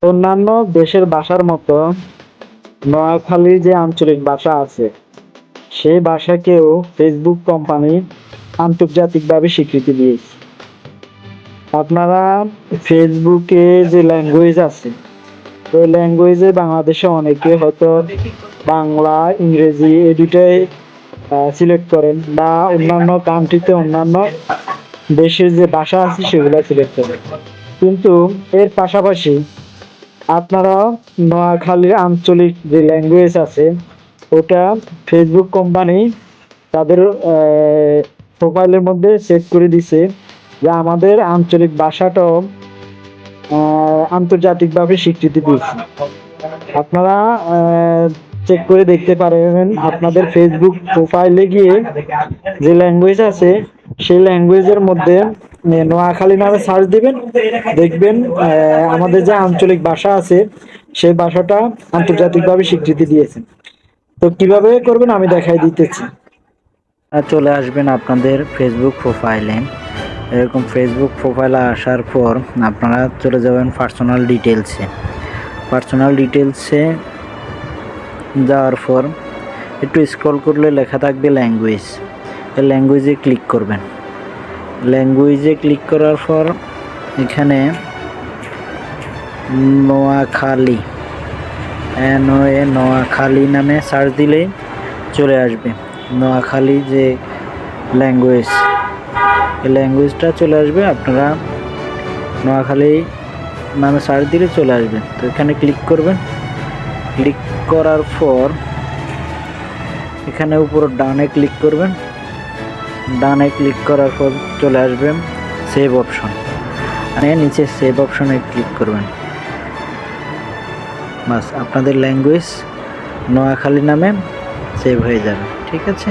অন্যান্য দেশের ভাষার মতো নোয়াখালীর যে আঞ্চলিক ভাষা আছে সেই ভাষাকেও ফেসবুক কোম্পানি আন্তর্জাতিকভাবে স্বীকৃতি দিয়েছে। আপনারা ফেসবুকে যে ল্যাঙ্গুয়েজ আছে ওই ল্যাঙ্গুয়েজে বাংলাদেশে অনেকে হয়তো বাংলা ইংরেজি এই দুটাই সিলেক্ট করেন, বা অন্যান্য কান্ট্রিতে অন্যান্য দেশের যে ভাষা আছে সেগুলো সিলেক্ট করেন। কিন্তু এর পাশাপাশি আপনারা নোয়াখালীর আঞ্চলিক যে ল্যাঙ্গুয়েজ আছে ওটা ফেসবুক কোম্পানি তাদের প্রোফাইলের মধ্যে সেট করে দিছে যে আমাদের আঞ্চলিক ভাষাটাও আন্তর্জাতিকভাবে স্বীকৃতি দিয়েছে। আপনারা চেক করে দেখতে পারেন আপনাদের ফেসবুক প্রোফাইলে গিয়ে যে ল্যাঙ্গুয়েজ আছে সেই ল্যাঙ্গুয়েজের মধ্যে নোয়াখালী নামে সার্চ দিবেন, দেখবেন আমাদের যে আঞ্চলিক ভাষা আছে সেই ভাষাটা আন্তর্জাতিকভাবে স্বীকৃতি দিয়েছে। তো কিভাবে করবেন আমি দেখাই দিতেছি। চলে আসবেন আপনাদের ফেসবুক প্রোফাইলে। এরকম ফেসবুক প্রোফাইলে আসার পর আপনারা চলে যাবেন পার্সোনাল ডিটেলসে যাওয়ার পর একটু স্ক্রল করলে লেখা থাকবে ল্যাঙ্গুয়েজ। এই ল্যাঙ্গুয়েজে ক্লিক করবেন। ল্যাঙ্গুয়েজে ক্লিক করার পর এখানে নোয়াখালী নোয়াখালী নামে সার্চ দিলেই চলে আসবে নোয়াখালী যে ল্যাঙ্গুয়েজ, এই ল্যাঙ্গুয়েজটা চলে আসবে। আপনারা নোয়াখালী নামে সার্চ দিলে চলে আসবে। তো এখানে ক্লিক করবেন। ক্লিক করার পর এখানে উপর ডানে ক্লিক করবেন। ডানে ক্লিক করার পর চলে আসবে সেভ অপশন, মানে নিচে সেভ অপশনে ক্লিক করবেন। বাস আপনাদের ল্যাঙ্গুয়েজ নোয়াখালী নামে সেভ হয়ে যাবে। ঠিক আছে।